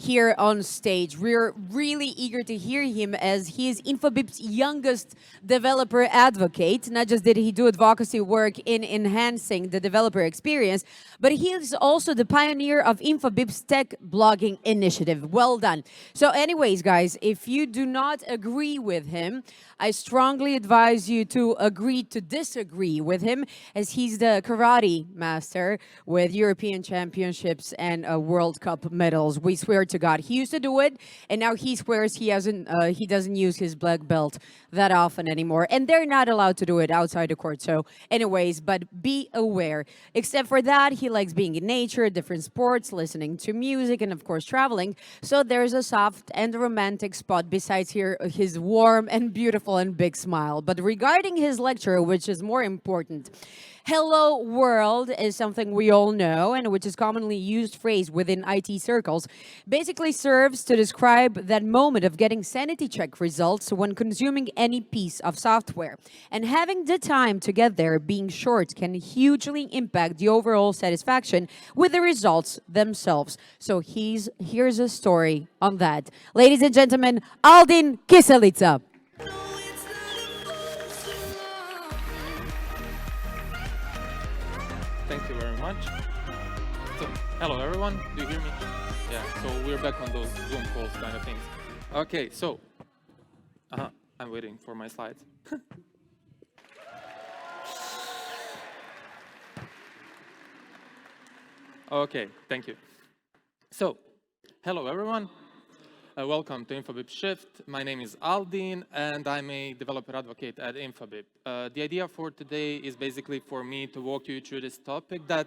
here on stage. We're really eager to hear him as he is Infobip's youngest developer advocate. Not just did he do advocacy work in enhancing the developer experience, but he is also the pioneer of Infobip's tech blogging initiative. Well done. So anyways, guys, if you do not agree with him, I strongly advise you to agree to disagree with him, as he's the karate master with European championships and World Cup medals. We swear to God, he used to do it, and now he swears he doesn't use his black belt that often anymore. And they're not allowed to do it outside the court. So, anyways, but be aware. Except for that, he likes being in nature, different sports, listening to music, and of course traveling. So there's a soft and romantic spot besides here his warm and beautiful and big smile. But regarding his lecture, which is more important, hello world is something we all know, and which is commonly used phrase within IT circles, basically serves to describe that moment of getting sanity check results when consuming any piece of software. And having the time to get there being short can hugely impact the overall satisfaction with the results themselves. So here's a story on that. Ladies and gentlemen, Aldin Kiselica. Thank you very much. So, hello everyone, do you hear me? Yeah, so we're back on those Zoom calls kind of things. Okay, so, I'm waiting for my slides. Okay, thank you. So, hello everyone. Welcome to Infobip Shift. My name is Aldin, and I'm a developer advocate at Infobip. The idea for today is basically for me to walk you through this topic that,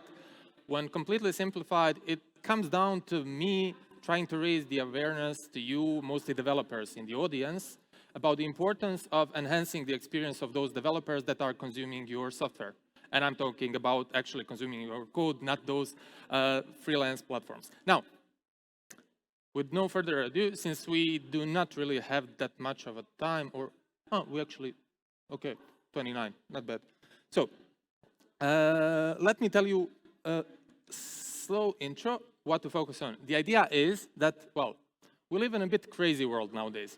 when completely simplified, it comes down to me trying to raise the awareness to you, mostly developers in the audience, about the importance of enhancing the experience of those developers that are consuming your software. And I'm talking about actually consuming your code, not those freelance platforms. Now, with no further ado, since we do not really have that much of a time, or, we actually, okay, 29, not bad. So, let me tell you a slow intro, what to focus on. The idea is that, well, we live in a bit crazy world nowadays.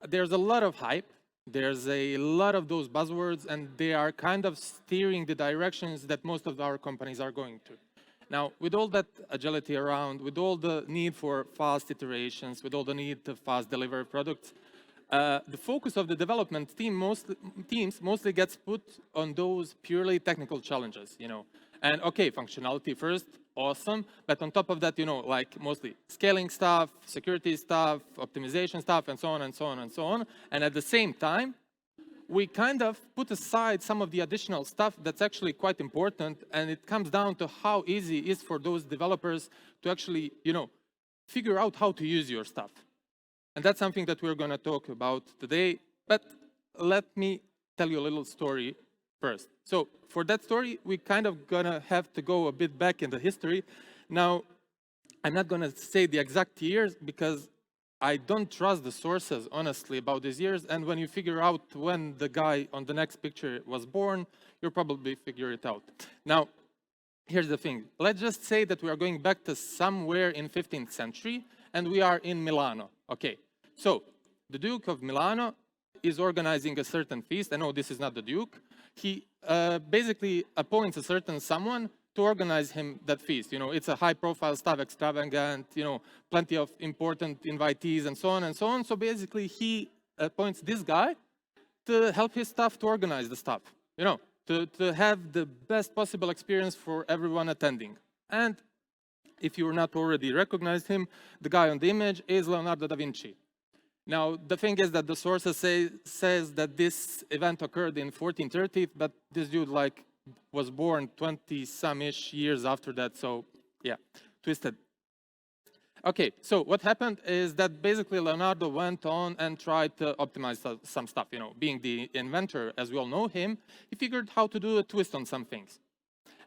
There's a lot of hype, there's a lot of those buzzwords, and they are kind of steering the directions that most of our companies are going to. Now, with all that agility around, with all the need for fast iterations, with all the need to fast deliver products, the focus of the development teams mostly gets put on those purely technical challenges, you know. And okay, functionality first, awesome, but on top of that, you know, like mostly scaling stuff, security stuff, optimization stuff, and so on and so on and so on. And at the same time, we kind of put aside some of the additional stuff that's actually quite important, and it comes down to how easy it is for those developers to actually, you know, figure out how to use your stuff. And that's something that we're going to talk about today. But let me tell you a little story first. So for that story, we kind of gonna have to go a bit back in the history. Now, I'm not going to say the exact years because I don't trust the sources, honestly, about these years. And when you figure out when the guy on the next picture was born, you'll probably figure it out. Now, here's the thing. Let's just say that we are going back to somewhere in 15th century, and we are in Milano. Okay, so the Duke of Milano is organizing a certain feast. I know this is not the Duke. He basically appoints a certain someone to organize him that feast. You know, it's a high-profile stuff, extravagant, you know, plenty of important invitees and so on and so on. So basically, he appoints this guy to help his staff to organize the stuff, you know, to have the best possible experience for everyone attending. And if you're not already recognized him, the guy on the image is Leonardo da Vinci. Now, the thing is that the sources says that this event occurred in 1430, but this dude, like, was born 20-some-ish years after that, so yeah, twisted. Okay, so what happened is that basically Leonardo went on and tried to optimize some stuff, you know. Being the inventor, as we all know him, he figured how to do a twist on some things.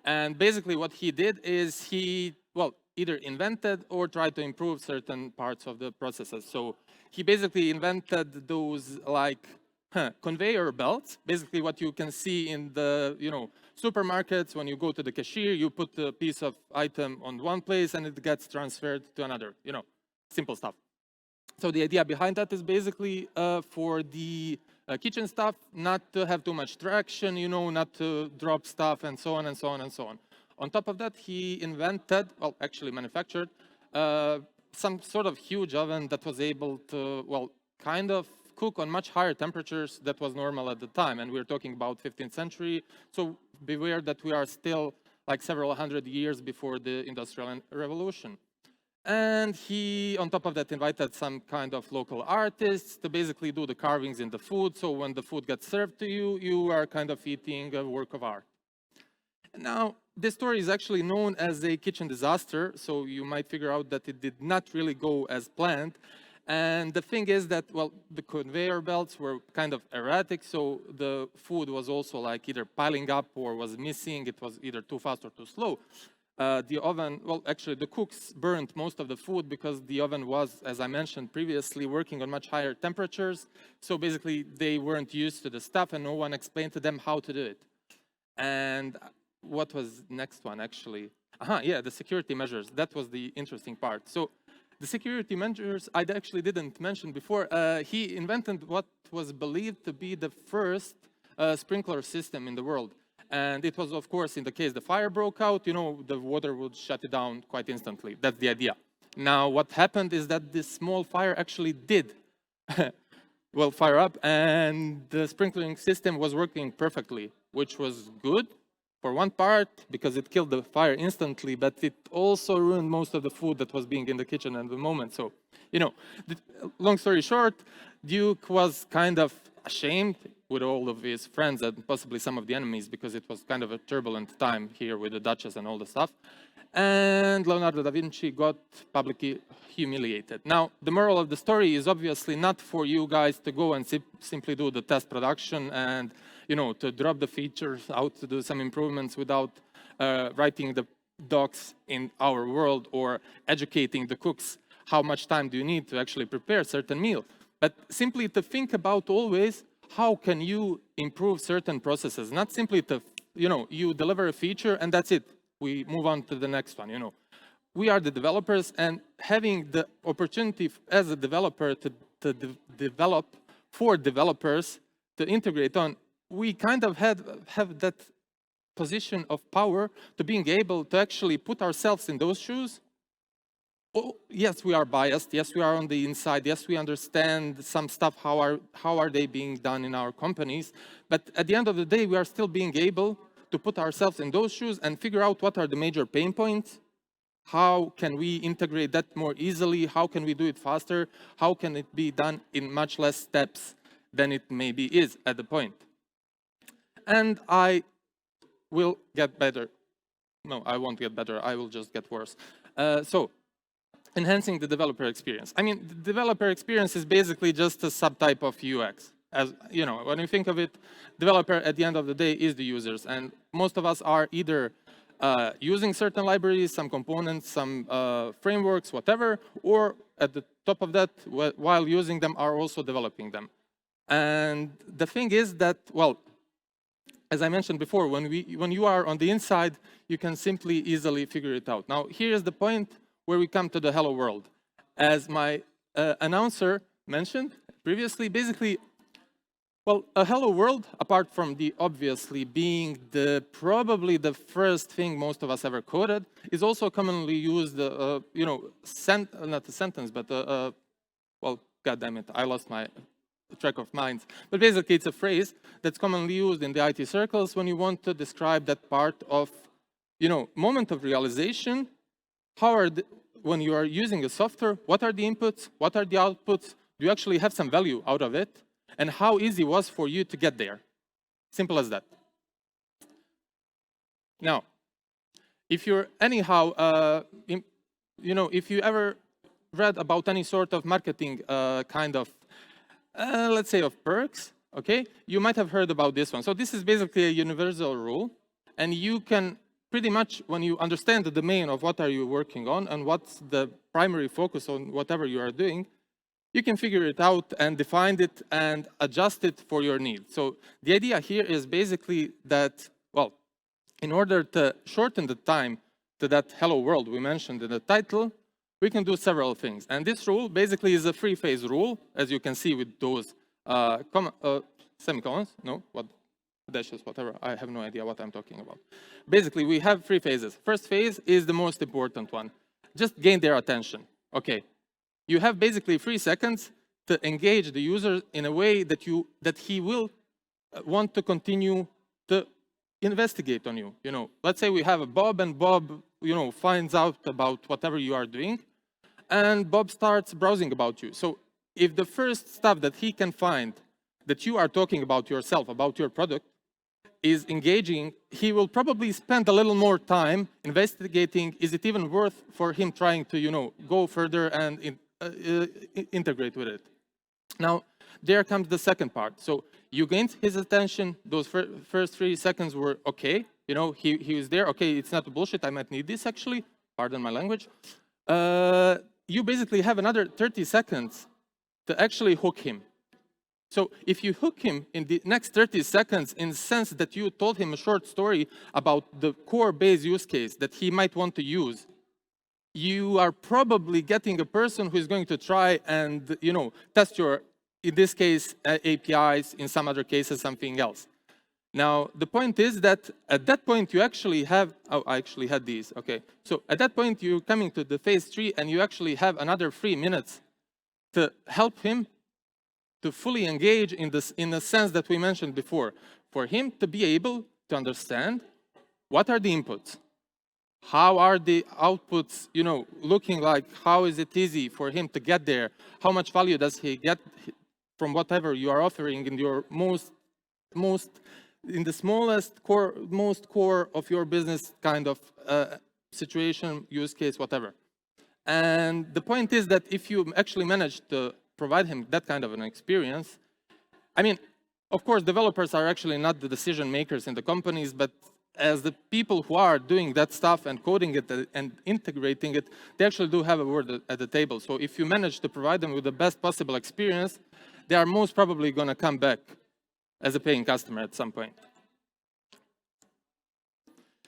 And basically what he did is he, well, either invented or tried to improve certain parts of the processes. So he basically invented those, like, conveyor belts, basically what you can see in the, you know, supermarkets. When you go to the cashier, you put a piece of item on one place and it gets transferred to another, you know, simple stuff. So the idea behind that is basically for the kitchen stuff, not to have too much traction, you know, not to drop stuff and so on and so on and so on. On top of that, he invented, well, actually manufactured, some sort of huge oven that was able to, well, kind of cook on much higher temperatures that was normal at the time. And we're talking about 15th century. So beware that we are still like several hundred years before the Industrial Revolution. And he, on top of that, invited some kind of local artists to basically do the carvings in the food. So when the food gets served to you, you are kind of eating a work of art. Now, this story is actually known as a kitchen disaster. So you might figure out that it did not really go as planned. And the thing is that, well, the conveyor belts were kind of erratic. So the food was also like either piling up or was missing. It was either too fast or too slow. The oven, well, actually, the cooks burned most of the food because the oven was, as I mentioned previously, working on much higher temperatures. So basically, they weren't used to the stuff, and no one explained to them how to do it. And what was next one, actually? Yeah, the security measures. That was the interesting part. So the security measures I actually didn't mention before. He invented what was believed to be the first sprinkler system in the world. And it was, of course, in the case the fire broke out, you know, the water would shut it down quite instantly. That's the idea. Now, what happened is that this small fire actually did, well, fire up, and the sprinkling system was working perfectly, which was good for one part, because it killed the fire instantly, but it also ruined most of the food that was being in the kitchen at the moment. So, you know, long story short, Duke was kind of ashamed with all of his friends and possibly some of the enemies, because it was kind of a turbulent time here with the Duchess and all the stuff. And Leonardo da Vinci got publicly humiliated. Now, the moral of the story is obviously not for you guys to go and simply do the test production and, you know, to drop the features out to do some improvements without writing the docs in our world or educating the cooks how much time do you need to actually prepare a certain meal. But simply to think about always how can you improve certain processes, not simply to, you know, you deliver a feature and that's it. We move on to the next one, you know. We are the developers, and having the opportunity as a developer to develop for developers to integrate on, we kind of have that position of power to being able to actually put ourselves in those shoes. Oh, yes, we are biased. Yes, we are on the inside. Yes, we understand some stuff, how are they being done in our companies. But at the end of the day, we are still being able to put ourselves in those shoes and figure out what are the major pain points. How can we integrate that more easily? How can we do it faster? How can it be done in much less steps than it maybe is at the point? And I will get better. No, I won't get better. I will just get worse. So, enhancing the developer experience. I mean, the developer experience is basically just a subtype of UX. As you know, when you think of it, developer at the end of the day is the users, and most of us are either using certain libraries, some components, some frameworks, whatever, or at the top of that, while using them, are also developing them. And the thing is that, well, as I mentioned before, when you are on the inside, you can simply easily figure it out. Now, here is the point where we come to the hello world. As my announcer mentioned previously, basically, well, a hello world, apart from the obviously being probably the first thing most of us ever coded, is also commonly used, you know, not a sentence, but well, God damn it, I lost my track of minds. But basically, it's a phrase that's commonly used in the IT circles when you want to describe that part of, you know, moment of realization. When you are using a software, what are the inputs? What are the outputs? Do you actually have some value out of it? And how easy it was for you to get there? Simple as that. Now, if you're anyhow, you know, if you ever read about any sort of marketing kind of, let's say, of perks, okay, you might have heard about this one. So this is basically a universal rule, and you can pretty much, when you understand the domain of what are you working on and what's the primary focus on whatever you are doing, you can figure it out and define it and adjust it for your needs. So the idea here is basically that, well, in order to shorten the time to that hello world we mentioned in the title, we can do several things. And this rule basically is a three-phase rule, as you can see with those semicolons, no, what dashes, whatever, I have no idea what I'm talking about. Basically, we have three phases. First phase is the most important one. Just gain their attention. Okay, you have basically 3 seconds to engage the user in a way that he will want to continue to investigate on you. Let's say we have a Bob, and Bob, finds out about whatever you are doing, and Bob starts browsing about you. So if the first stuff that he can find that you are talking about yourself, about your product, is engaging, he will probably spend a little more time investigating, is it even worth for him trying to, go further and integrate with it. Now, there comes the second part. So you gained his attention. Those first 3 seconds were okay. He was there. Okay, it's not bullshit. I might need this, actually. Pardon my language. You basically have another 30 seconds to actually hook him. So if you hook him in the next 30 seconds in the sense that you told him a short story about the core base use case that he might want to use, you are probably getting a person who is going to try and, test your, in this case, APIs, in some other cases, something else. Now, the point is that at that point, you actually have, I actually had these, okay. So at that point, you're coming to the phase 3, and you actually have another 3 minutes to help him to fully engage in the sense that we mentioned before, for him to be able to understand what are the inputs, how are the outputs, looking like, how is it easy for him to get there, how much value does he get from whatever you are offering in your in the smallest core, most core of your business kind of situation, use case, whatever. And the point is that if you actually manage to provide him that kind of an experience, I mean, of course, developers are actually not the decision makers in the companies, but as the people who are doing that stuff and coding it and integrating it, they actually do have a word at the table. So if you manage to provide them with the best possible experience, they are most probably going to come back as a paying customer at some point.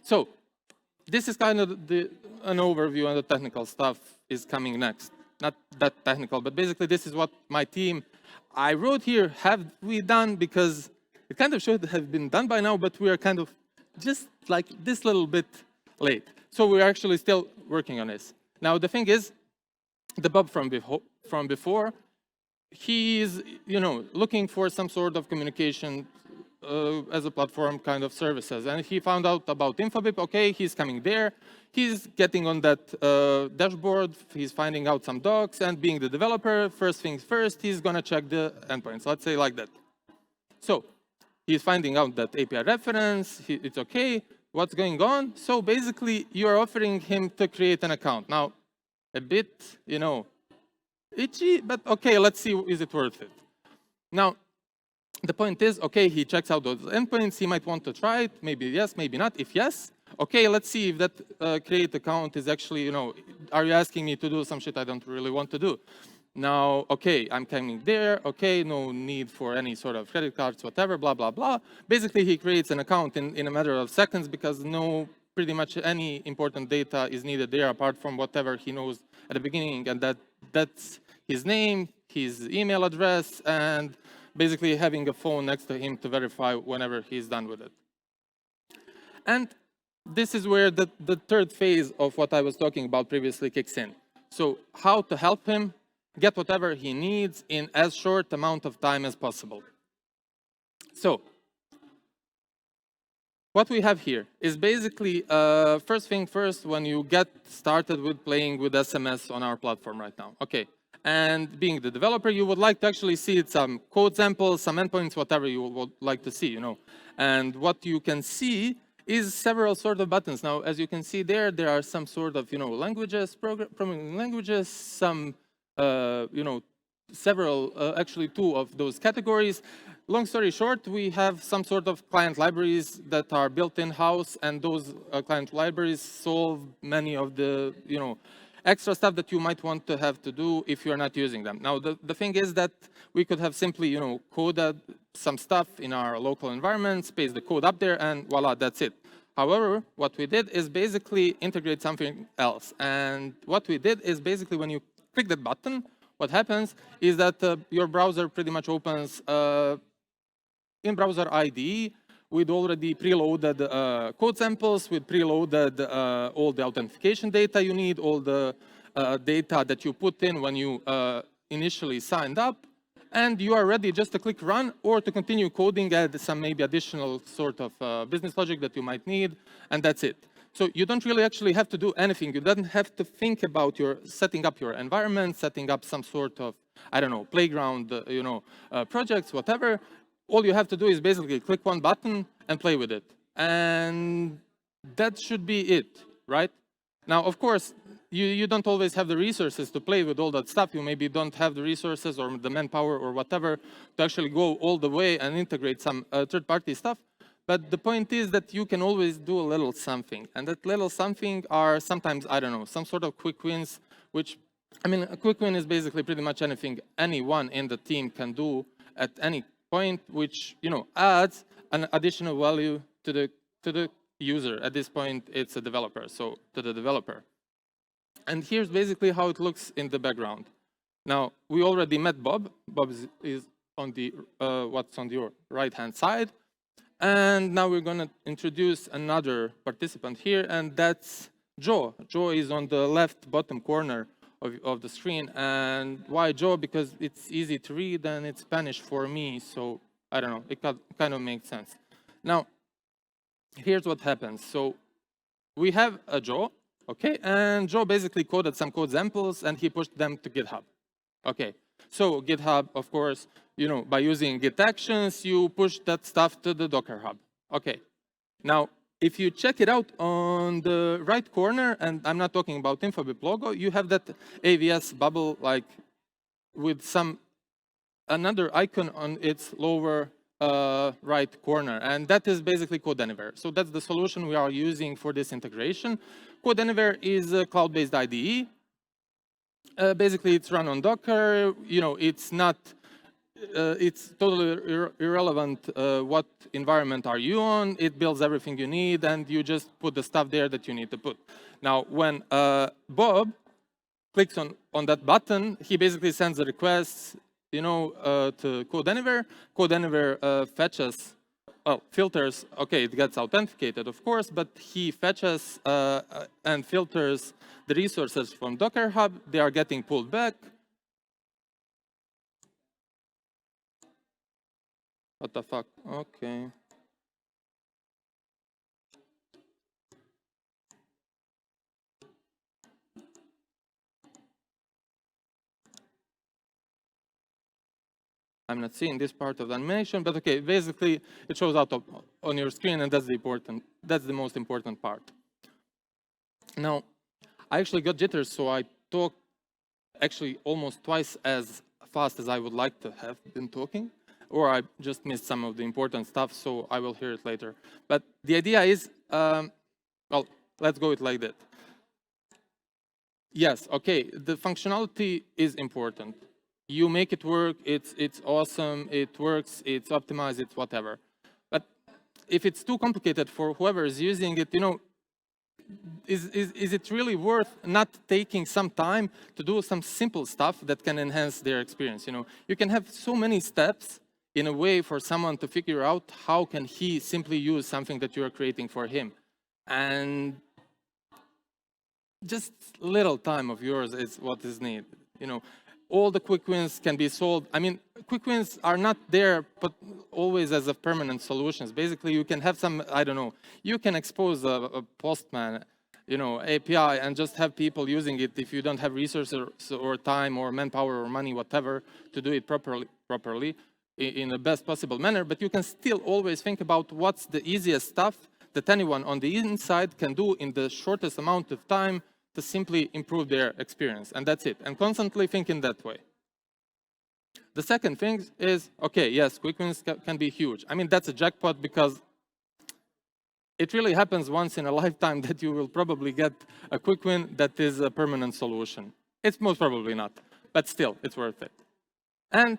So this is kind of an overview, and the technical stuff is coming next. Not that technical, but basically this is what my team, I wrote here, have we done, because it kind of should have been done by now, but we are kind of just like this little bit late. So we're actually still working on this. Now, the thing is, the Bob from before, he's, looking for some sort of communication as a platform kind of services. And he found out about Infobip. Okay, he's coming there. He's getting on that dashboard. He's finding out some docs. And being the developer, first things first, he's going to check the endpoints. Let's say like that. So he's finding out that API reference. It's okay. What's going on? So basically, you're offering him to create an account. Now, a bit, itchy, but okay, let's see, is it worth it? Now, the point is, okay, he checks out those endpoints. He might want to try it. Maybe yes, maybe not. If yes, okay, let's see if that create account is actually, are you asking me to do some shit I don't really want to do? Now, okay, I'm coming there. Okay, no need for any sort of credit cards, whatever, blah, blah, blah. Basically, he creates an account in a matter of seconds because pretty much any important data is needed there apart from whatever he knows at the beginning. And that's his name, his email address, and basically having a phone next to him to verify whenever he's done with it. And this is where the third phase of what I was talking about previously kicks in. So how to help him get whatever he needs in as short amount of time as possible. So what we have here is basically, first thing first, when you get started with playing with SMS on our platform right now. Okay. And being the developer, you would like to actually see some code samples, some endpoints, whatever you would like to see, And what you can see is several sort of buttons. Now, as you can see there are some sort of, languages, programming languages, some, several, actually 2 of those categories. Long story short, we have some sort of client libraries that are built in-house, and those client libraries solve many of the, extra stuff that you might want to have to do if you're not using them. Now, the thing is that we could have simply, coded some stuff in our local environments, paste the code up there, and voila, that's it. However, what we did is basically integrate something else. And what we did is basically when you click that button, what happens is that your browser pretty much opens in browser IDE with already preloaded code samples, with preloaded all the authentication data you need, all the data that you put in when you initially signed up, and you are ready just to click run or to continue coding, add some maybe additional sort of business logic that you might need, and that's it. So you don't really actually have to do anything. You don't have to think about your setting up your environment, setting up some sort of, I don't know, playground, projects, whatever. All you have to do is basically click one button and play with it. And that should be it, right? Now, of course, you don't always have the resources to play with all that stuff. You maybe don't have the resources or the manpower or whatever to actually go all the way and integrate some third-party stuff. But the point is that you can always do a little something. And that little something are sometimes, I don't know, some sort of quick wins, which, I mean, a quick win is basically pretty much anything anyone in the team can do at any point, which, adds an additional value to the user. At this point, it's a developer, so to the developer. And here's basically how it looks in the background. Now, we already met Bob. Bob is on the what's on your right-hand side. And now we're going to introduce another participant here, and that's Joe. Joe is on the left bottom corner of the screen. And why Joe? Because it's easy to read and it's Spanish for me, so I don't know, it kind of makes sense. Now, here's what happens. So we have a Joe, okay, and Joe basically coded some code samples and he pushed them to GitHub. Okay, so GitHub, of course, by using Git actions, you push that stuff to the Docker Hub. Okay, now, if you check it out on the right corner, and I'm not talking about Infobip logo, you have that AVS bubble like with another icon on its lower right corner, and that is basically Code Anywhere. So that's the solution we are using for this integration. Code Anywhere is a cloud-based IDE. Basically, it's run on Docker. It's not. It's totally irrelevant what environment are you on. It builds everything you need, and you just put the stuff there that you need to put. Now, when Bob clicks on that button, he basically sends a request, to Code Anywhere. Code Anywhere fetches, filters. Okay, it gets authenticated, of course, but he fetches and filters the resources from Docker Hub. They are getting pulled back. What the fuck? Okay. I'm not seeing this part of the animation, but okay, basically it shows out on your screen, and that's the most important part. Now, I actually got jitters, so I talk actually almost twice as fast as I would like to have been talking, or I just missed some of the important stuff, so I will hear it later. But the idea is, well, let's go it like that. Yes, okay, the functionality is important. You make it work, it's awesome, it works, it's optimized, it's whatever. But if it's too complicated for whoever is using it, is it really worth not taking some time to do some simple stuff that can enhance their experience? You can have so many steps in a way for someone to figure out how can he simply use something that you are creating for him. And just little time of yours is what is needed. All the quick wins can be solved. I mean, quick wins are not there, but always as a permanent solutions. Basically, you can have some, I don't know, you can expose a Postman, API and just have people using it if you don't have resources or time or manpower or money, whatever, to do it properly in the best possible manner. But you can still always think about what's the easiest stuff that anyone on the inside can do in the shortest amount of time to simply improve their experience, and that's it. And constantly think in that way. The second thing is, okay, yes, quick wins can be huge. I mean, that's a jackpot because it really happens once in a lifetime that you will probably get a quick win that is a permanent solution. It's most probably not, but still, it's worth it. And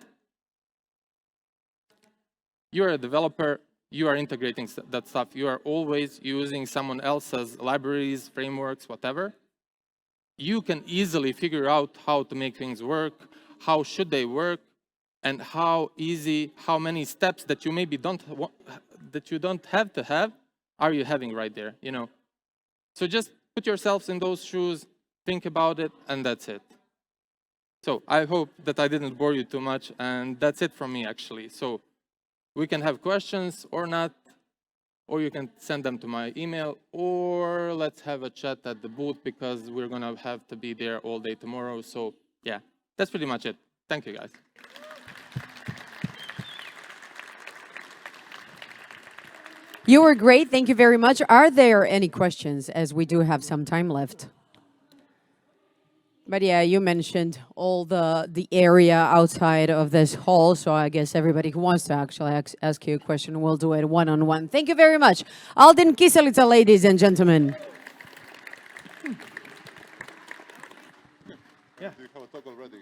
you're a developer, you are integrating that stuff. You are always using someone else's libraries, frameworks, whatever. You can easily figure out how to make things work, how should they work, and how many steps that you maybe don't have to have, are you having right there, you know? So just put yourselves in those shoes, think about it, and that's it. So I hope that I didn't bore you too much, and that's it from me, actually. So we can have questions or not, or you can send them to my email, or let's have a chat at the booth, because we're gonna have to be there all day tomorrow. So yeah, that's pretty much it. Thank you, guys. You were great. Thank you very much. Are there any questions, as we do have some time left? But yeah, you mentioned all the area outside of this hall, so I guess everybody who wants to actually ask you a question will do it one-on-one. Thank you very much. Aldin Kiselica, ladies and gentlemen. Yeah. Do you have a talk already?